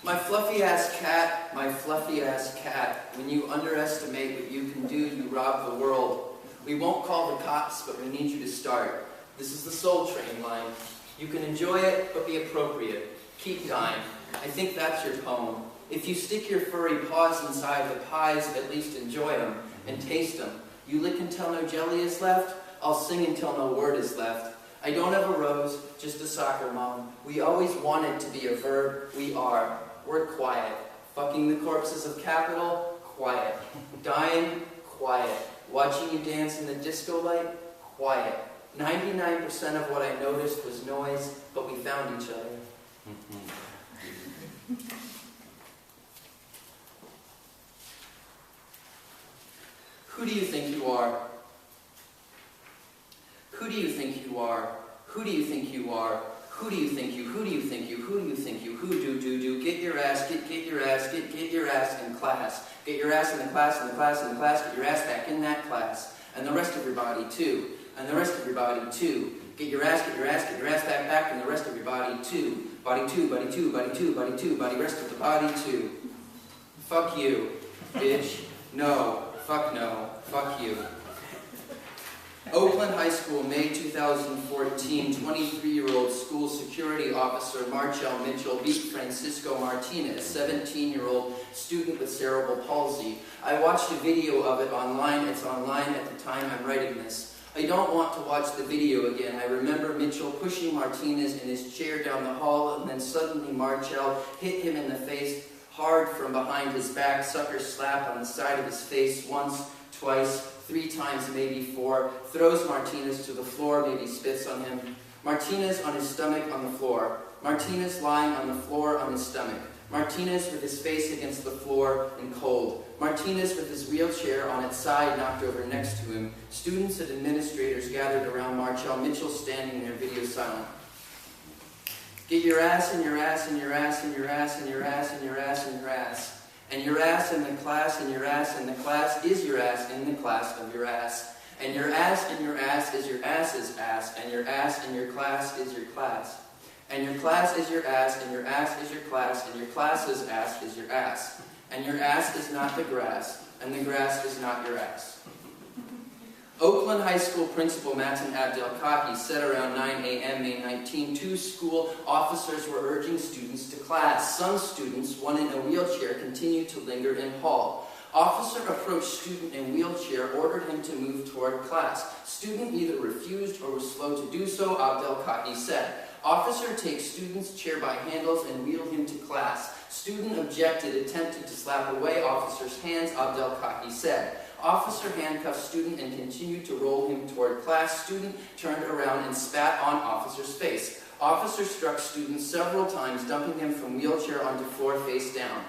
My fluffy ass cat, my fluffy ass cat, when you underestimate what you can do, you rob the world. We won't call the cops, but we need you to start. This is the Soul Train line. You can enjoy it, but be appropriate. Keep dying. I think that's your poem. If you stick your furry paws inside the pies, at least enjoy them and taste them. You lick until no jelly is left, I'll sing until no word is left. I don't have a rose, just a soccer mom. We always wanted to be a verb, we are. We're quiet. Fucking the corpses of capital, quiet. Dying, quiet. Watching you dance in the disco light, quiet. 99% of what I noticed was noise, but we found each other. Who do you think you are? Who do you think you are? Who do you think you are? Who do you think you? Who do you think you? Who do you think you? Who do? Get your ass, get your ass, get your ass in class. Get your ass in the class, in the class, in the class, get your ass back in that class. And the rest of your body too. And the rest of your body too. Get your ass back, and the rest of your body too. Body two, body two, body two, body two, body rest of the body too. Fuck you, bitch. No, fuck no, fuck you. Oakland High School, May 2014, 23-year-old school security officer Marchell Mitchell beat Francisco Martinez, 17-year-old student with cerebral palsy. I watched a video of it online. It's online at the time I'm writing this. I don't want to watch the video again. I remember Mitchell pushing Martinez in his chair down the hall, and then suddenly Marchell hit him in the face hard from behind his back, sucker slap on the side of his face once, twice, 3 times, maybe 4, throws Martinez to the floor, maybe spits on him. Martinez on his stomach on the floor. Martinez lying on the floor on his stomach. Martinez with his face against the floor and cold. Martinez with his wheelchair on its side knocked over next to him. Students and administrators gathered around Marchell Mitchell standing there, video silent. Get your ass and your ass and your ass and your ass and your ass and your ass and your ass. And your ass in the class, and your ass in the class is your ass in the class of your ass. And your ass in your ass is your ass's ass, and your ass in your class is your class. And your class is your ass, and your ass is your class, and your class's ass is your ass. And your ass is not the grass, and the grass is not your ass. Oakland High School Principal Matin Abdelkaki said around 9 a.m. May 19, 2 school officers were urging students to class. Some students, one in a wheelchair, continued to linger in hall. Officer approached student in wheelchair, ordered him to move toward class. Student either refused or was slow to do so, Abdelkaki said. Officer takes student's chair by handles and wheeled him to class. Student objected, attempted to slap away officer's hands, Abdelkaki said. Officer handcuffed student and continued to roll him toward class. Student turned around and spat on officer's face. Officer struck student several times, dumping him from wheelchair onto floor face down.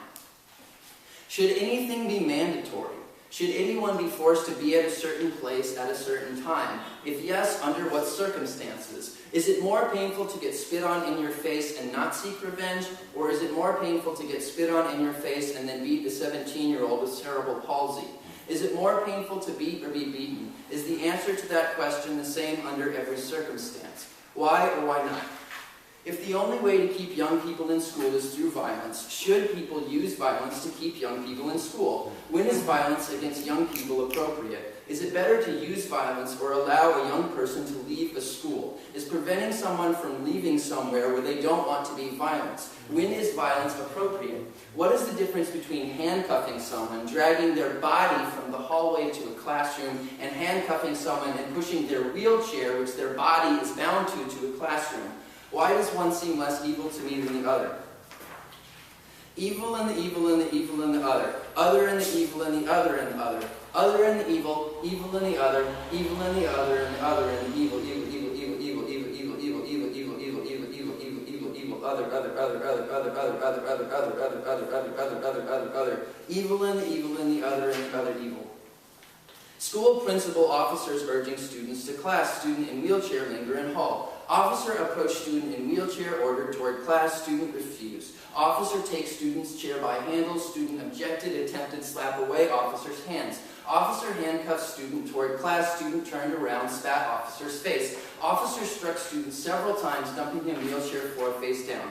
Should anything be mandatory? Should anyone be forced to be at a certain place at a certain time? If yes, under what circumstances? Is it more painful to get spit on in your face and not seek revenge? Or is it more painful to get spit on in your face and then beat the 17-year-old with cerebral palsy? Is it more painful to beat or be beaten? Is the answer to that question the same under every circumstance? Why or why not? If the only way to keep young people in school is through violence, should people use violence to keep young people in school? When is violence against young people appropriate? Is it better to use violence or allow a young person to leave a school? Is preventing someone from leaving somewhere where they don't want to be violence? When is violence appropriate? What is the difference between handcuffing someone, dragging their body from the hallway to a classroom, and handcuffing someone and pushing their wheelchair, which their body is bound to a classroom? Why does one seem less evil to me than the other? Evil and the evil and the evil and the other. Other and the evil and the other and the other. Other and the evil, evil and the other, evil and the other and the other and the evil, evil, evil, evil, evil, evil, evil, evil, evil, evil, evil, evil, evil, evil, evil, evil, other, other, other, other, other, other, other, other, other, other, other, other, other, other, other, evil and the evil and the other and the other evil. School principal officers urging students to class. Student in wheelchair linger in hall. Officer approached student in wheelchair, ordered toward class. Student refused. Officer takes student's chair by handles. Student objected, attempted slap away officer's hands. Officer handcuffed student toward class. Student turned around, spat officer's face. Officer struck student several times, dumping him wheelchair floor face down.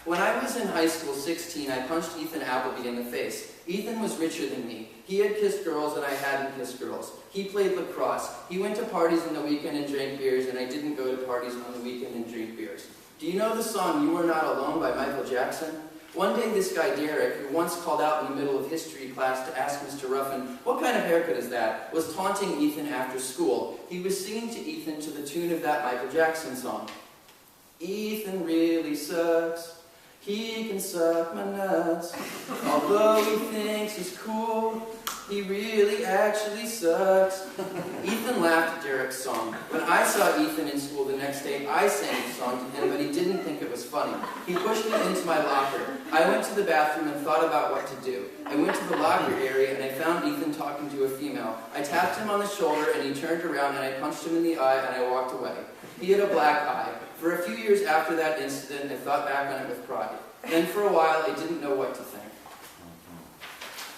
When I was in high school, 16, I punched Ethan Appleby in the face. Ethan was richer than me. He had kissed girls and I hadn't kissed girls. He played lacrosse. He went to parties on the weekend and drank beers, and I didn't go to parties on the weekend and drink beers. Do you know the song You Are Not Alone by Michael Jackson? One day this guy Derek, who once called out in the middle of history class to ask Mr. Ruffin, "What kind of haircut is that?" was taunting Ethan after school. He was singing to Ethan to the tune of that Michael Jackson song. Ethan really sucks. He can suck my nuts. Although he thinks he's cool, he really actually sucks. Ethan laughed at Derek's song. When I saw Ethan in school the next day, I sang the song to him, but he didn't think it was funny. He pushed me into my locker. I went to the bathroom and thought about what to do. I went to the locker area and I found Ethan talking to a female. I tapped him on the shoulder and he turned around and I punched him in the eye and I walked away. He had a black eye. For a few years after that incident, I thought back on it with pride. Then for a while, I didn't know what to think.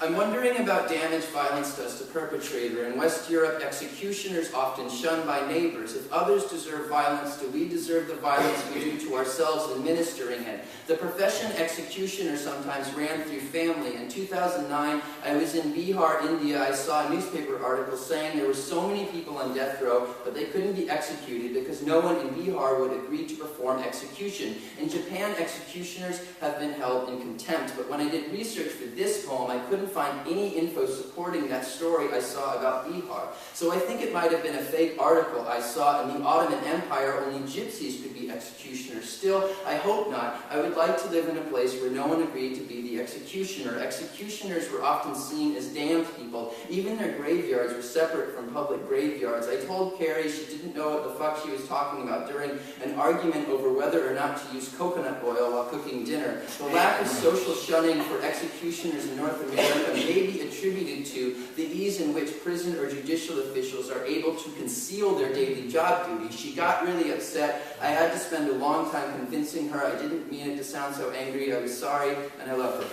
I'm wondering about damage violence does to perpetrator. In West Europe, executioners often shunned by neighbors. If others deserve violence, do we deserve the violence we do to ourselves administering it? The profession executioner sometimes ran through family. In 2009, I was in Bihar, India. I saw a newspaper article saying there were so many people on death row, but they couldn't be executed because no one in Bihar would agree to perform execution. In Japan, executioners have been held in contempt. But when I did research for this poem, I couldn't find any info supporting that story I saw about Bihar. So I think it might have been a fake article I saw. In the Ottoman Empire, only gypsies could be executioners. Still, I hope not. I would like to live in a place where no one agreed to be the executioner. Executioners were often seen as damned people. Even their graveyards were separate from public graveyards. I told Carrie she didn't know what the fuck she was talking about during an argument over whether or not to use coconut oil while cooking dinner. The lack of social shunning for executioners in North America may be attributed to the ease in which prison or judicial officials are able to conceal their daily job duties. She got really upset. I had to spend a long time convincing her I didn't mean it to sound so angry. I was sorry, and I love her.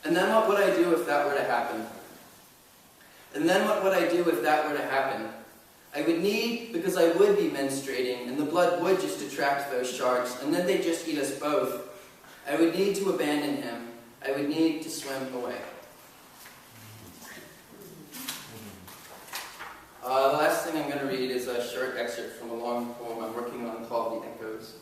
And then what would I do if that were to happen? And then what would I do if that were to happen? I would need, because I would be menstruating, and the blood would just attract those sharks, and then they'd just eat us both. I would need to abandon him. I would need to swim away. The last thing I'm going to read is a short excerpt from a long poem I'm working on called The Echoes.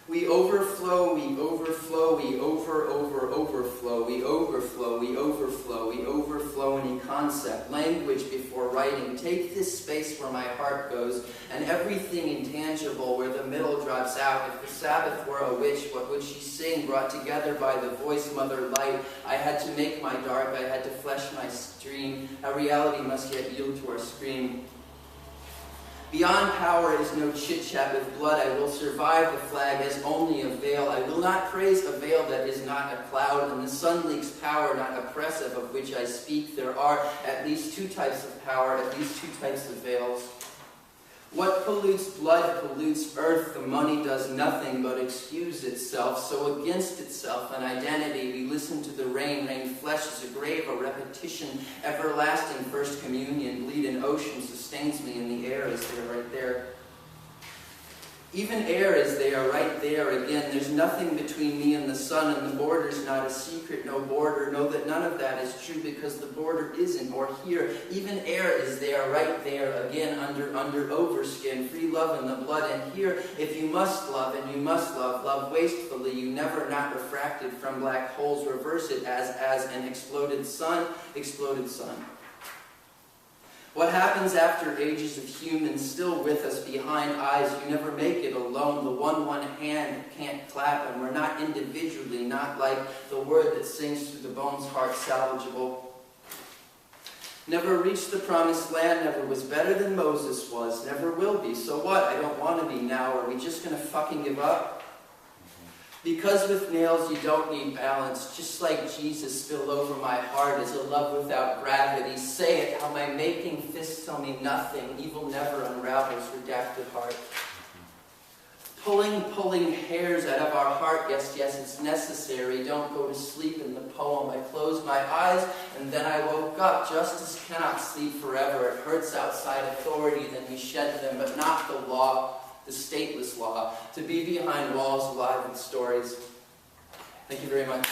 We overflow, we overflow, we overflow, we overflow, we overflow, we overflow any concept, language before writing. Take this space where my heart goes, and everything intangible where the middle drops out. If the Sabbath were a witch, what would she sing, brought together by the voice mother light? I had to make my dark, I had to flesh my stream. How reality must yet yield to our scream. Beyond power is no chit-chat with blood. I will survive the flag as only a veil. I will not praise a veil that is not a cloud, and the sun leaks power not oppressive of which I speak. There are at least two types of power, at least two types of veils. What pollutes blood pollutes earth. The money does nothing but excuse itself. So against itself, an identity, we listen to the rain. Rain flesh is a grave, a repetition, everlasting first communion. Bleed in ocean sustains me, and the air is there, right there. Even air is there, right there again. There's nothing between me and the sun, and the border's not a secret, no border. Know that none of that is true because the border isn't, or here. Even air is there, right there again, under overskin. Free love in the blood, and here, if you must love, and you must love, love wastefully. You never not refracted from black holes. Reverse it as an exploded sun, exploded sun. What happens after ages of humans still with us behind eyes? You never make it alone. The one hand can't clap, and we're not individually, not like the word that sings through the bones, heart salvageable. Never reached the promised land, never was better than Moses was, never will be. So what? I don't want to be now. Are we just going to fucking give up? Because with nails you don't need balance, just like Jesus spill over my heart is a love without gravity. Say it, how my making fists tell me nothing, evil never unravels redacted heart. Pulling hairs out of our heart, yes, yes, it's necessary. Don't go to sleep in the poem. I closed my eyes, and then I woke up. Justice cannot sleep forever. It hurts outside authority, then we shed them, but not the law, the stateless law, to be behind walls alive in stories. Thank you very much.